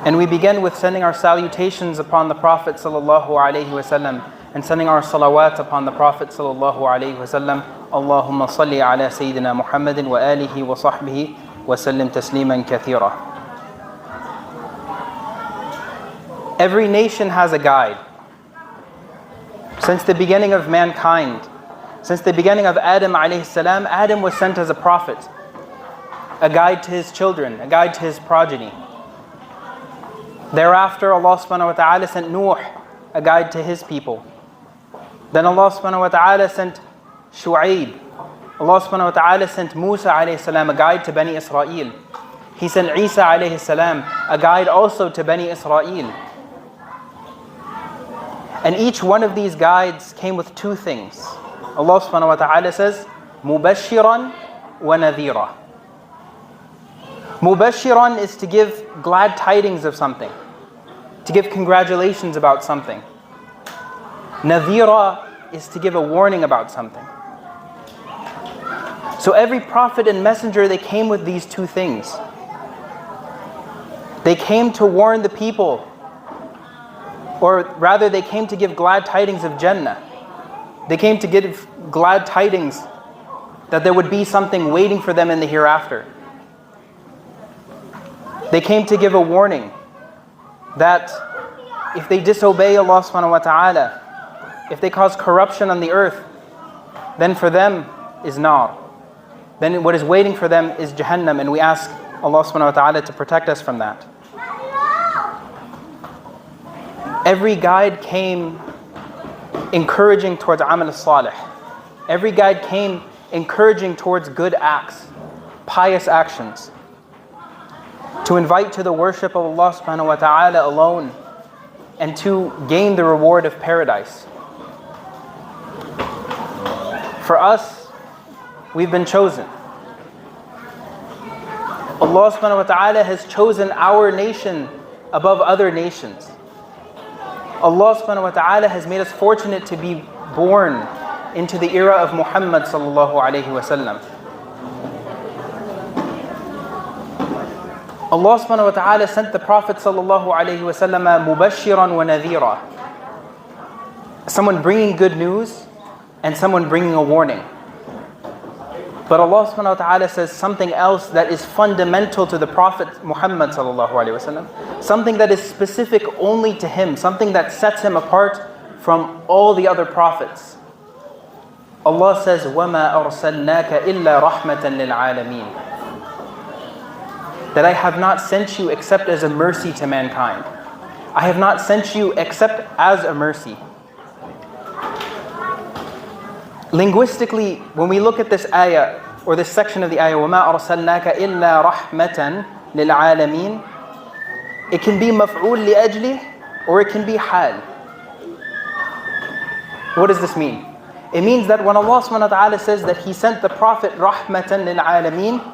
And we begin with sending our salutations upon the Prophet sallallahu alaihi wasallam and sending our salawat upon the Prophet sallallahu alaihi wasallam. Allahumma salli ala Sayyidina Muhammadin wa alihi wa sahbihi wa sallim tasliman kathira. Every nation has a guide. Since the beginning of mankind, since the beginning of Adam alayhi salam, Adam was sent as a prophet, a guide to his children, a guide to his progeny. Thereafter, Allah subhanahu wa ta'ala sent Nuh, a guide to his people. Then Allah subhanahu wa ta'ala sent Shu'aib. Allah subhanahu wa ta'ala sent Musa alayhi salam, a guide to Bani Israel. He sent Isa alayhi salam, a guide also to Bani Israel. And each one of these guides came with two things. Allah subhanahu wa ta'ala says, Mubashiran wa nadhira. Mubashiran is to give glad tidings of something, to give congratulations about something. Nadhira is to give a warning about something. So every prophet and messenger, they came with these two things. They came to warn the people, or rather they came to give glad tidings of Jannah. They came to give glad tidings that there would be something waiting for them in the hereafter. They came to give a warning that if they disobey Allah subhanahu wa ta'ala, if they cause corruption on the earth, then for them is nar. Then what is waiting for them is Jahannam, and we ask Allah subhanahu wa ta'ala to protect us from that. Every guide came encouraging towards amal salih. Every guide came encouraging towards good acts, pious actions, to invite to the worship of Allah subhanahu wa ta'ala alone, and to gain the reward of paradise. For us, we've been chosen. Allah subhanahu wa ta'ala has chosen our nation above other nations. Allah subhanahu wa ta'ala has made us fortunate to be born into the era of Muhammad sallallahu alayhi wasallam. Allah subhanahu wa ta'ala sent the Prophet sallallahu alayhi wasallam mubashiran wa nadhira. Someone bringing good news and someone bringing a warning. But Allah subhanahu wa ta'ala says something else that is fundamental to the Prophet Muhammad sallallahu alayhi wasallam, something that is specific only to him, something that sets him apart from all the other prophets. Allah says, وَمَا أَرْسَلْنَاكَ إِلَّا رَحْمَةً لِلْعَالَمِينَ. That I have not sent you except as a mercy to mankind. I have not sent you except as a mercy. Linguistically, when we look at this ayah, or this section of the ayah, وَمَا أَرْسَلْنَاكَ إِلَّا رَحْمَةً لِلْعَالَمِينَ, it can be مفعول لأجله, or it can be حال. What does this mean? It means that when Allah subhanahu wa ta'ala says that He sent the Prophet رَحْمَةً لِلْعَالَمِينَ,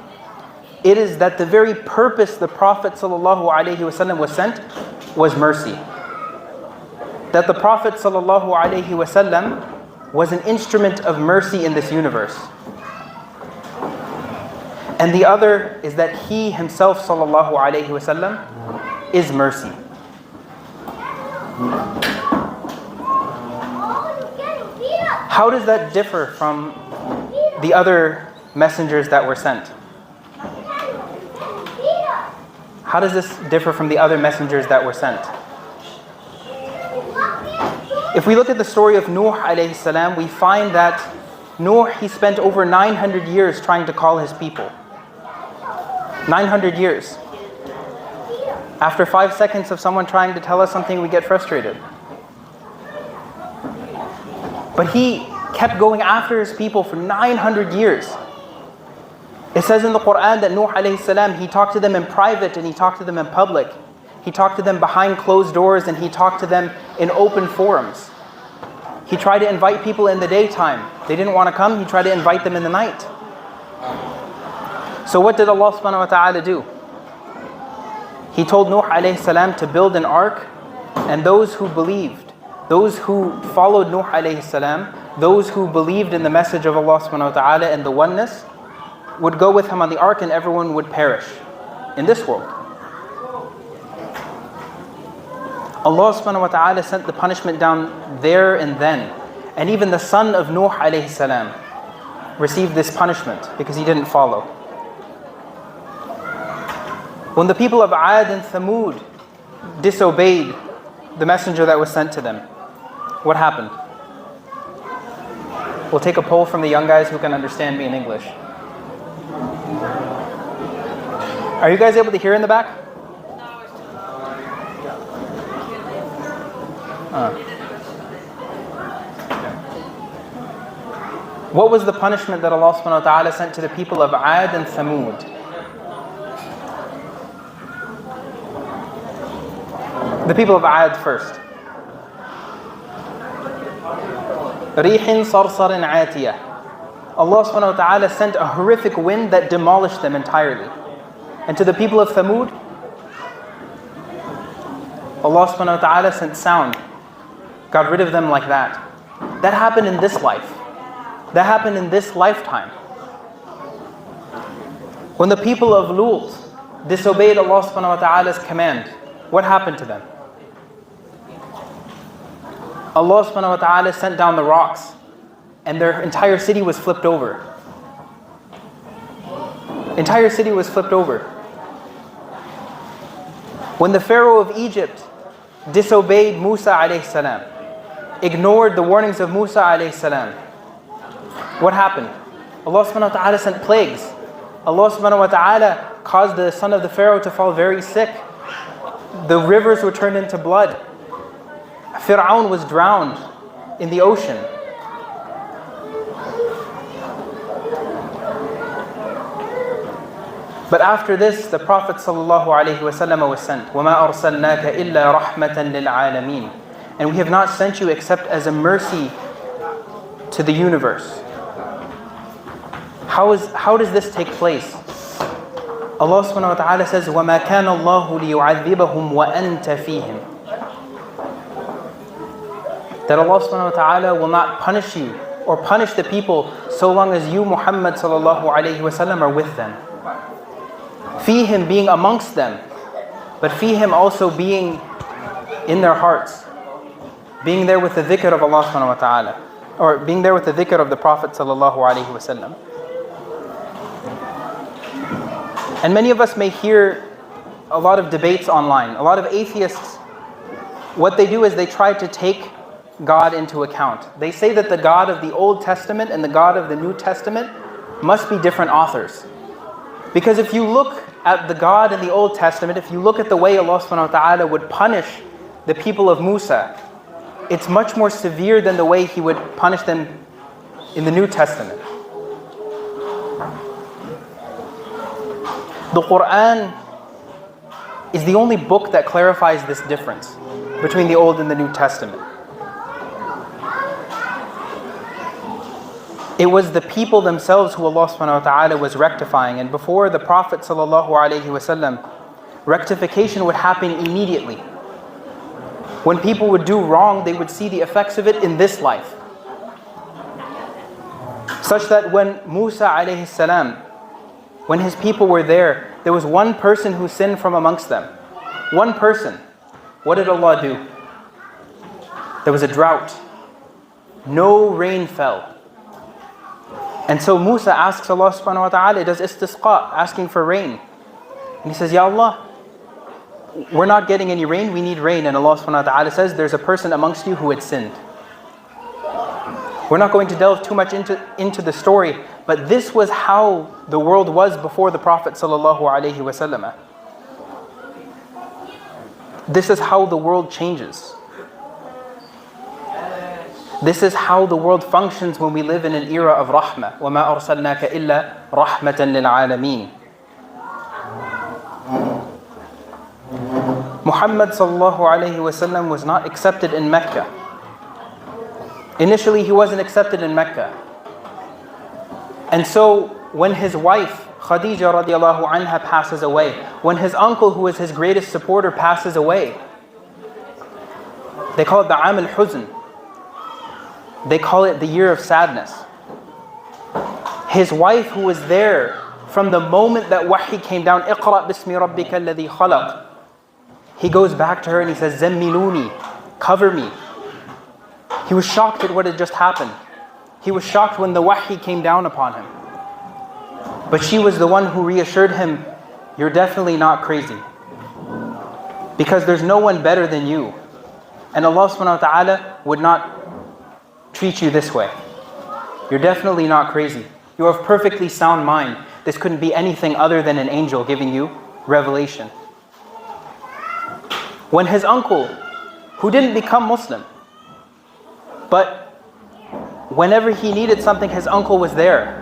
it is that the very purpose the Prophet sallallahu alaihi wasallam was sent was mercy. That the Prophet sallallahu alaihi wasallam was an instrument of mercy in this universe. And the other is that He Himself sallallahu alaihi wasallam is mercy. How does that differ from the other messengers that were sent? How does this differ from the other messengers that were sent? If we look at the story of Nuh alayhi salam, we find that Nuh, he spent over 900 years trying to call his people. 900 years. After 5 seconds of someone trying to tell us something, we get frustrated. But he kept going after his people for 900 years. It says in the Quran that Nuh alayhi salam, he talked to them in private and he talked to them in public. He talked to them behind closed doors and he talked to them in open forums. He tried to invite people in the daytime. They didn't want to come, he tried to invite them in the night. So what did Allah subhanahu wa ta'ala do? He told Nuh alayhi salam to build an ark, and those who believed, those who followed Nuh alayhi salam, those who believed in the message of Allah subhanahu wa ta'ala and the oneness, would go with him on the ark and everyone would perish in this world. Allah subhanahu wa ta'ala sent the punishment down there and then. And even the son of Nuh alayhi salam received this punishment because he didn't follow. When the people of Ad and Thamud disobeyed the messenger that was sent to them, what happened? We'll take a poll from the young guys who can understand me in English. Are you guys able to hear in the back? What was the punishment that Allah subhanahu wa ta'ala sent to the people of Ad and Thamud? The people of Ad first. رِيحٍ صَرْصَرٍ عَاتِيَةٍ. Allah subhanahu wa ta'ala sent a horrific wind that demolished them entirely. And to the people of Thamud, Allah subhanahu wa ta'ala sent sound, got rid of them like that. That happened in this life. That happened in this lifetime. When the people of Lut disobeyed Allah subhanahu wa ta'ala's command, what happened to them? Allah subhanahu wa ta'ala sent down the rocks and their entire city was flipped over. Entire city was flipped over. When the Pharaoh of Egypt disobeyed Musa alayhi salam, ignored the warnings of Musa alayhi salam, what happened? Allah subhanahu wa ta'ala sent plagues. Allah subhanahu wa ta'ala caused the son of the Pharaoh to fall very sick. The rivers were turned into blood. Fir'aun was drowned in the ocean. But after this, the Prophet ﷺ was sent. وَمَا أَرْسَلْنَاكَ إِلَّا رَحْمَةً لِلْعَالَمِينَ. And we have not sent you except as a mercy to the universe. How does this take place? Allah subhanahu wa ta'ala says, وَمَا كَانَ اللَّهُ لِيُعَذِّبَهُمْ وَأَنْتَ فِيهِمْ. That Allah subhanahu wa ta'ala will not punish you or punish the people so long as you, Muhammad sallallahu alayhi wa sallam, are with them. Fihim, being amongst them, but fihim also being in their hearts, being there with the dhikr of Allah subhanahu wa ta'ala, or being there with the dhikr of the Prophet sallallahu alayhi wa sallam. And many of us may hear a lot of debates online. A lot of atheists, what they do is they try to take God into account. They say that the God of the Old Testament and the God of the New Testament must be different authors. Because if you look at the God in the Old Testament, if you look at the way Allah subhanahu wa ta'ala would punish the people of Musa, it's much more severe than the way He would punish them in the New Testament. The Quran is the only book that clarifies this difference between the Old and the New Testament. It was the people themselves who Allah subhanahu wa ta'ala was rectifying. And before the Prophet sallallahu alayhi wa sallam, rectification would happen immediately. When people would do wrong, they would see the effects of it in this life. Such that when Musa alayhi salam, when his people were there was one person who sinned from amongst them. One person. What did Allah do? There was a drought. No rain fell. And so Musa asks Allah subhanahu wa ta'ala, does istisqa, asking for rain. And he says, Ya Allah, we're not getting any rain, we need rain. And Allah subhanahu wa ta'ala says, there's a person amongst you who had sinned. We're not going to delve too much into the story, but this was how the world was before the Prophet sallallahu alaihi wasallam. This is how the world changes. This is how the world functions when we live in an era of rahmah. وَمَا أَرْسَلْنَاكَ إِلَّا رَحْمَةً لِلْعَالَمِينَ. Muhammad sallallahu alayhi wasallam was not accepted in Mecca. Initially, he wasn't accepted in Mecca. And so, when his wife, Khadija radiallahu anha, passes away, when his uncle, who is his greatest supporter, passes away, they call it the Am al-Huzn. They call it the year of sadness. His wife, who was there from the moment that wahi came down, اقرأ باسم ربك الذي خلق, He goes back to her and he says, Zammiluni, cover me. He was shocked at what had just happened. He was shocked when the wahi came down upon him. But she was the one who reassured him, you're definitely not crazy. Because there's no one better than you. And Allah subhanahu wa ta'ala would not treat you this way. You're definitely not crazy. You are of perfectly sound mind. This couldn't be anything other than an angel giving you revelation. When his uncle, who didn't become Muslim, but whenever he needed something, his uncle was there.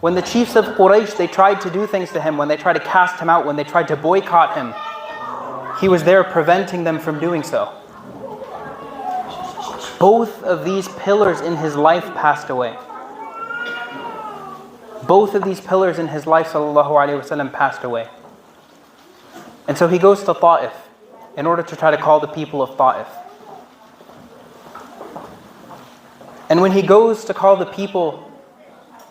When the chiefs of Quraysh, they tried to do things to him, when they tried to cast him out, when they tried to boycott him, he was there preventing them from doing so. Both of these pillars in his life passed away. Both of these pillars in his life, sallallahu alaihi wasallam, passed away. And so he goes to Ta'if in order to try to call the people of Ta'if. And when he goes to call the people,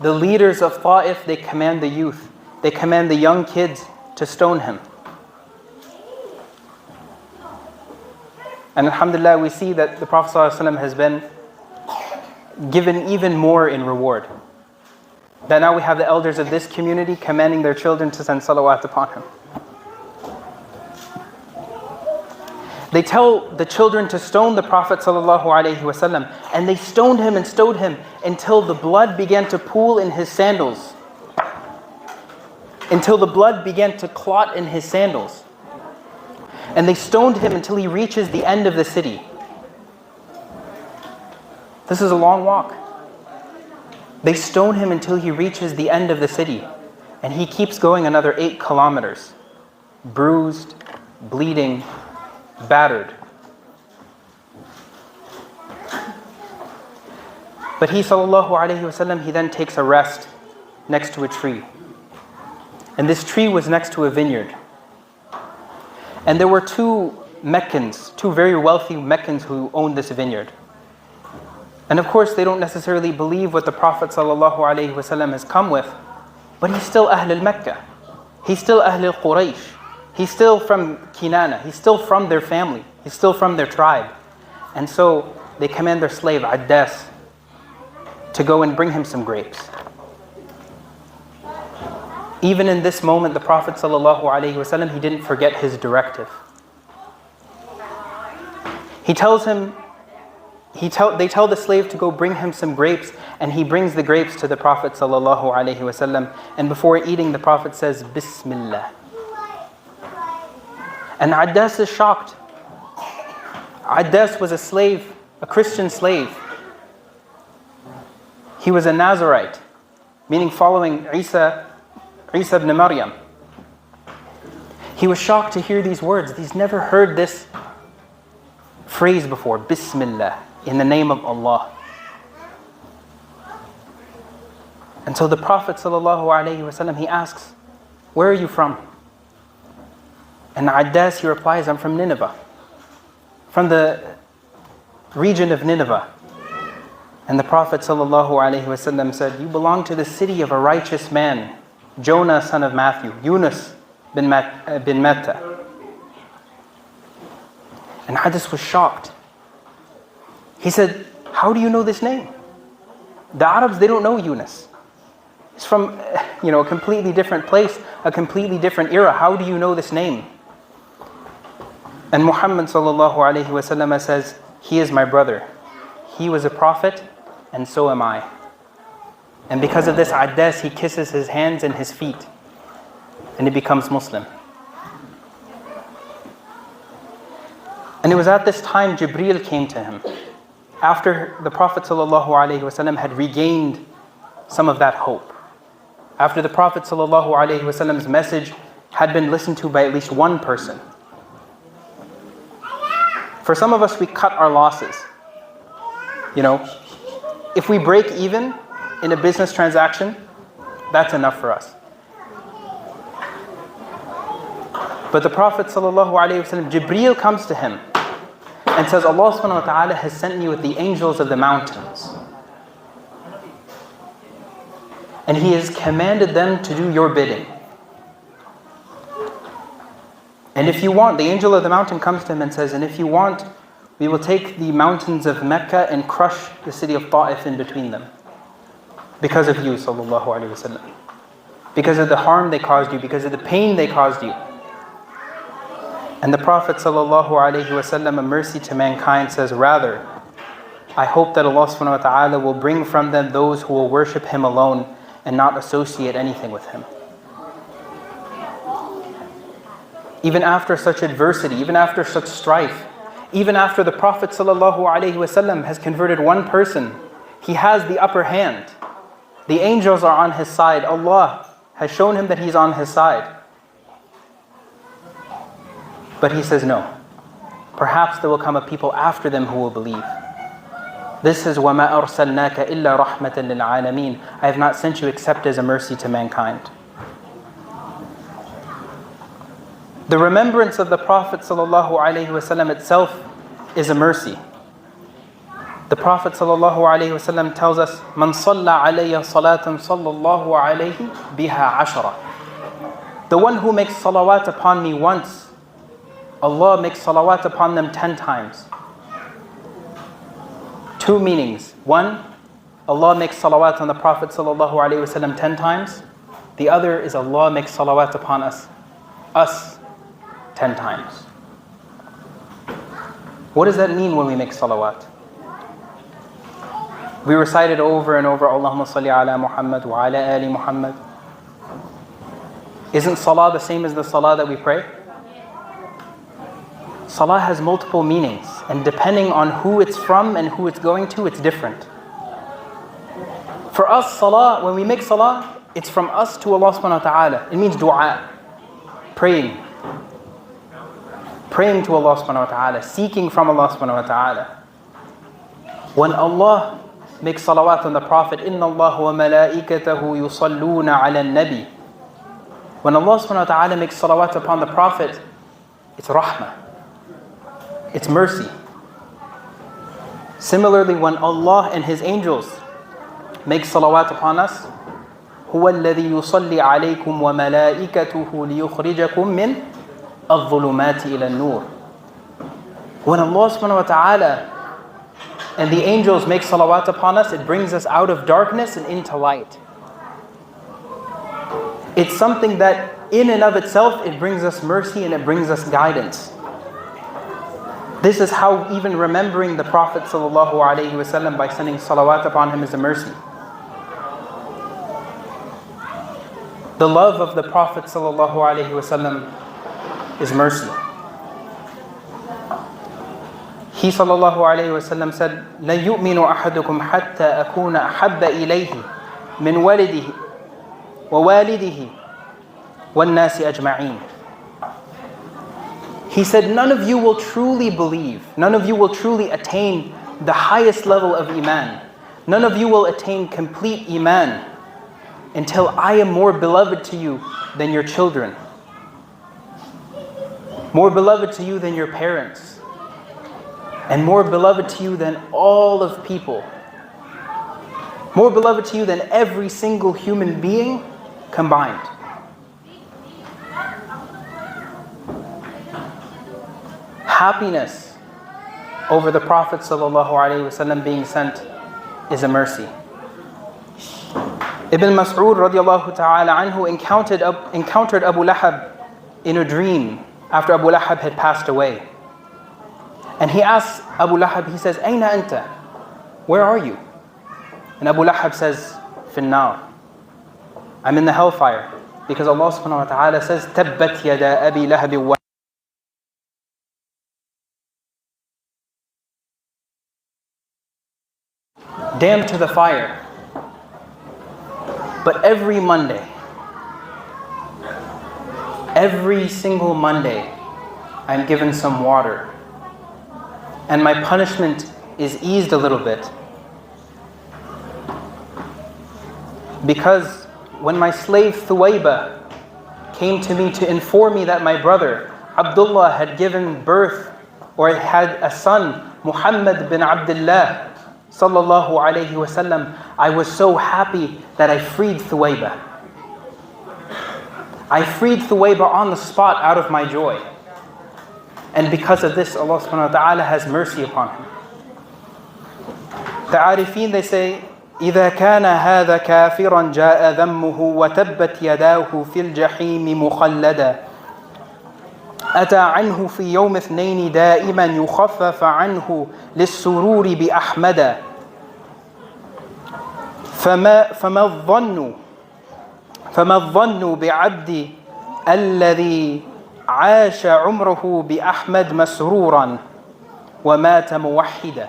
the leaders of Ta'if, they command the youth, they command the young kids to stone him. And alhamdulillah, we see that the Prophet ﷺ has been given even more in reward. That now we have the elders of this community commanding their children to send salawat upon him. They tell the children to stone the Prophet ﷺ, and they stoned him and stoned him until the blood began to pool in his sandals. Until the blood began to clot in his sandals. And they stoned him until he reaches the end of the city. This is a long walk. They stone him until he reaches the end of the city. And he keeps going another 8 kilometers. Bruised, bleeding, battered. But he, sallallahu alaihi wasallam, he then takes a rest next to a tree. And this tree was next to a vineyard. And there were 2 Meccans, 2 very wealthy Meccans who owned this vineyard. And of course, they don't necessarily believe what the Prophet ﷺ has come with, but he's still Ahl al-Mecca. He's still Ahl al-Quraysh. He's still from Kinana. He's still from their family. He's still from their tribe. And so they command their slave, Addas, to go and bring him some grapes. Even in this moment, the Prophet ﷺ, he didn't forget his directive. He tells him, they tell the slave to go bring him some grapes, and he brings the grapes to the Prophet ﷺ, and before eating, the Prophet says, Bismillah. And Addas is shocked. Addas was a slave, a Christian slave. He was a Nazarite, meaning following Isa ibn Maryam. He was shocked to hear these words. He's never heard this phrase before, Bismillah, in the name of Allah. And so the Prophet ﷺ, he asks, where are you from? And Addas, he replies, I'm from Nineveh, from the region of Nineveh. And the Prophet ﷺ said, you belong to the city of a righteous man, Jonah, son of Matthew, Yunus bin Matta. And Addas was shocked. He said, how do you know this name? The Arabs, they don't know Yunus. He's from a completely different place, a completely different era. How do you know this name? And Muhammad ﷺ says, he is my brother. He was a prophet, and so am I. And because of this, Addas, he kisses his hands and his feet, and he becomes Muslim. And it was at this time Jibreel came to him, after the Prophet ﷺ had regained some of that hope. After the Prophet ﷺ's message had been listened to by at least one person. For some of us, we cut our losses. If we break even in a business transaction, that's enough for us. But the Prophet ﷺ, Jibreel comes to him and says, Allah subhanahu wa ta'ala has sent me with the angels of the mountains. And He has commanded them to do your bidding. And if you want, the angel of the mountain comes to him and says, and if you want, we will take the mountains of Mecca and crush the city of Ta'if in between them. Because of you, sallallahu alayhi wasallam. Because of the harm they caused you, because of the pain they caused you. And the Prophet sallallahu alayhi wasallam, a mercy to mankind, says, rather, I hope that Allah subhanahu wa ta'ala will bring from them those who will worship Him alone and not associate anything with Him. Even after such adversity, even after such strife, even after the Prophet ﷺ has converted one person, he has the upper hand. The angels are on his side. Allah has shown him that he's on his side. But he says no. Perhaps there will come a people after them who will believe. This is وَمَا أَرْسَلْنَاكَ إِلَّا رَحْمَةً لِلْعَالَمِينَ. I have not sent you except as a mercy to mankind. The remembrance of the Prophet ﷺ itself is a mercy. The Prophet ﷺ tells us, "Man صَلَّى عَلَيَّ صَلَاةً صَلَّى اللَّهُ عَلَيْهِ بِهَا عَشْرًا." The one who makes salawat upon me once, Allah makes salawat upon them 10 times. Two meanings. One, Allah makes salawat on the Prophet ﷺ 10 times. The other is Allah makes salawat upon us 10 times. What does that mean when we make salawat? We recite it over and over, Allahumma salli ala Muhammad wa ala ali Muhammad. Isn't salah the same as the salah that we pray? Salah has multiple meanings, and depending on who it's from and who it's going to, it's different. For us, salah, when we make salah, it's from us to Allah subhanahu wa ta'ala. It means dua, praying. Praying to Allah subhanahu wa ta'ala, seeking from Allah subhanahu wa ta'ala. When Allah makes salawat on the Prophet, إِنَّ اللَّهُ وَمَلَائِكَتَهُ يُصَلُّونَ عَلَى النَّبِي. When Allah subhanahu wa ta'ala makes salawat upon the Prophet, it's rahmah. It's mercy. Similarly, when Allah and His angels make salawat upon us, هُوَ الَّذِي يُصَلِّي عَلَيْكُمْ وَمَلَائِكَتُهُ لِيُخْرِجَكُمْ مِنْ الظُّلُمَاتِ إِلَى النُّورِ. When Allah subhanahu wa ta'ala and the angels make salawat upon us, it brings us out of darkness and into light. It's something that in and of itself, it brings us mercy and it brings us guidance. This is how even remembering the Prophet ﷺ by sending salawat upon him is a mercy. The love of the Prophet ﷺ is mercy. He ﷺ said, "La yu'minu ahadukum hatta akuna ahabba ilayhi min walidihi wa walidihi wan nasi ajma'in." He said, none of you will truly believe, none of you will truly attain the highest level of iman, none of you will attain complete iman until I am more beloved to you than your children, more beloved to you than your parents, and more beloved to you than all of people, more beloved to you than every single human being combined. Happiness over the Prophet ﷺ being sent is a mercy. Ibn Mas'ud radiallahu ta'ala anhu encountered Abu Lahab in a dream after Abu Lahab had passed away. And he asks Abu Lahab, he says, "Ayna anta? Where are you?" And Abu Lahab says, "Fin nar. I'm in the hellfire." Because Allah subhanahu wa ta'ala says, "Tabbat yada abi lahab wa." Damned to the fire. But every Monday, every single Monday, I'm given some water. And my punishment is eased a little bit. Because when my slave Thuwayba came to me to inform me that my brother Abdullah had given birth or had a son, Muhammad bin Abdullah sallallahu alayhi wasallam, I was so happy that I freed Thuwayba. I freed Thuwayba on the spot out of my joy. And because of this, Allah subhanahu wa ta'ala has mercy upon him. The Arifin, they say, إذا كان هذا كافرا جاء ذمه وتبت يداه في الجحيم مخلدا أتى عنه في يوم اثنين دائما يخفف عنه للسرور بأحمد فما الظن بعبد الذي عاش عمره بأحمد مسرورا ومات موحدا.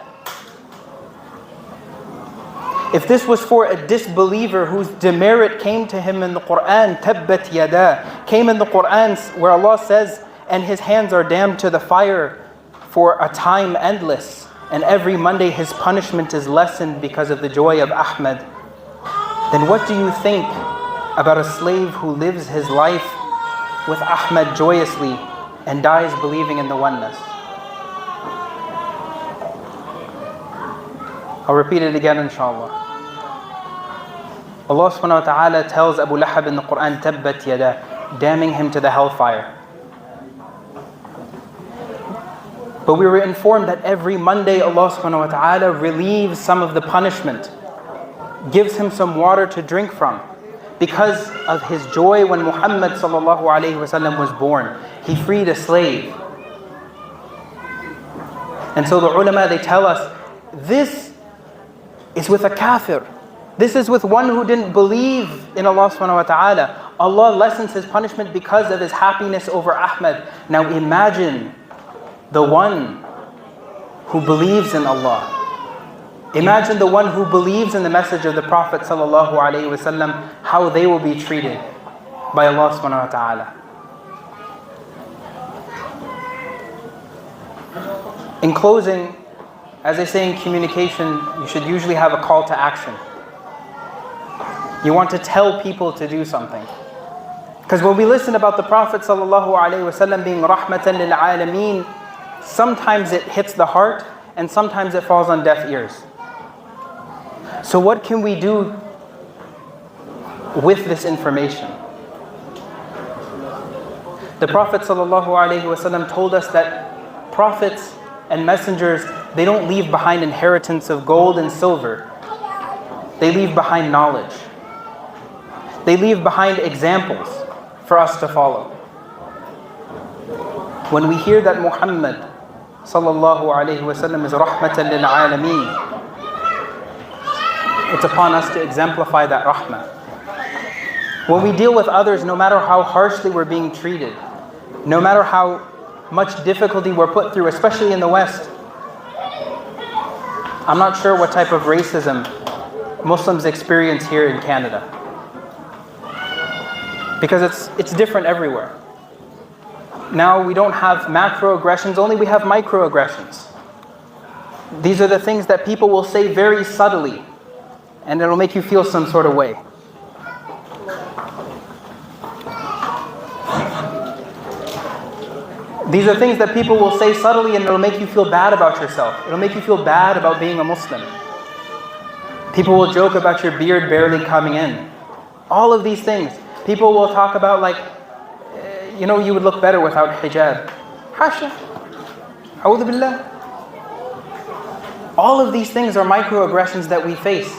If this was for a disbeliever whose demerit came to him in the Quran, tabbat yada, came in the Quran where Allah says, and his hands are damned to the fire for a time endless, and every Monday his punishment is lessened because of the joy of Ahmad, then what do you think about a slave who lives his life with Ahmad joyously and dies believing in the oneness? I'll repeat it again, inshallah. Allah subhanahu wa ta'ala tells Abu Lahab in the Quran, tabbat yada, damning him to the hellfire. But we were informed that every Monday Allah subhanahu wa ta'ala relieves some of the punishment, gives him some water to drink from, because of his joy when Muhammad sallallahu alayhi wasallam was born. He freed a slave. And so the ulama, they tell us, this is with a kafir. This is with one who didn't believe in Allah subhanahu wa ta'ala. Allah lessens his punishment because of his happiness over Ahmad. Now imagine the one who believes in Allah. Imagine the one who believes in the message of the Prophet sallallahu alaihi wasallam, how they will be treated by Allah subhanahu wa ta'ala. In closing, as I say in communication, you should usually have a call to action. You want to tell people to do something. Because when we listen about the Prophet ﷺ being rahmatan lil alameen, sometimes it hits the heart and sometimes it falls on deaf ears. So what can we do with this information? The Prophet ﷺ told us that prophets and messengers, they don't leave behind inheritance of gold and silver. They leave behind knowledge. They leave behind examples for us to follow. When we hear that Muhammad sallallahu alayhi wasallam is rahmatan lil alameen, it's upon us to exemplify that rahmah. When we deal with others, no matter how harshly we're being treated, no matter how much difficulty we're put through, especially in the West. I'm not sure what type of racism Muslims experience here in Canada, because it's different everywhere. Now we don't have macroaggressions, only we have microaggressions. These are the things that people will say very subtly, and it'll make you feel some sort of way. These are things that people will say subtly and it'll make you feel bad about yourself. It'll make you feel bad about being a Muslim. People will joke about your beard barely coming in. All of these things. People will talk about like, you would look better without hijab. Hasha. A'udhu billah. All of these things are microaggressions that we face.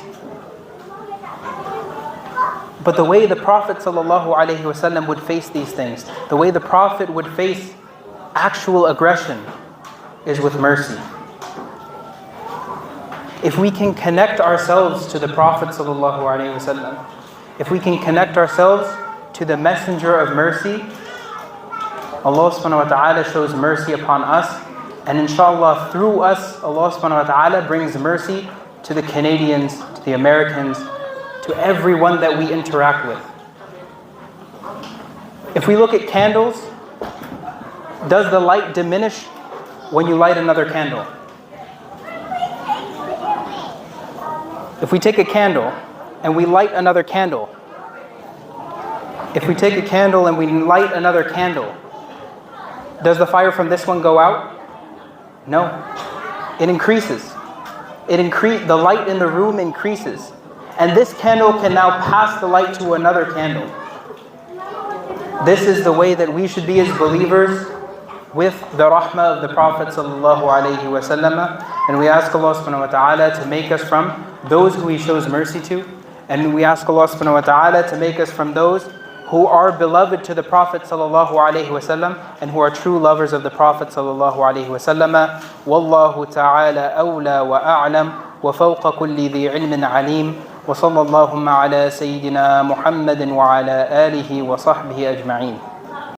But the way the Prophet ﷺ would face these things, the way the Prophet would face actual aggression, is with mercy. If we can connect ourselves to the Prophet ﷺ, if we can connect ourselves to the messenger of mercy, Allah subhanahu wa ta'ala shows mercy upon us, and inshallah through us, Allah subhanahu wa ta'ala brings mercy to the Canadians, to the Americans, to everyone that we interact with. If we look at candles, does the light diminish when you light another candle? If we take a candle and we light another candle, if we take a candle and we light another candle, does the fire from this one go out? No. It increases. The light in the room increases. And this candle can now pass the light to another candle. This is the way that we should be as believers with the rahmah of the Prophet sallallahu alaihi wasallam, and we ask Allah subhanahu wa ta'ala to make us from those who He shows mercy to, and we ask Allah subhanahu wa ta'ala to make us from those who are beloved to the Prophet sallallahu alaihi wasallam and who are true lovers of the Prophet sallallahu alaihi wasallam. Wallahu ta'ala awla wa a'lam wa fawqa kulli dhi ilmin alim wa sallallahu ala sayyidina Muhammadin wa ala alihi wa sahbihi ajma'in.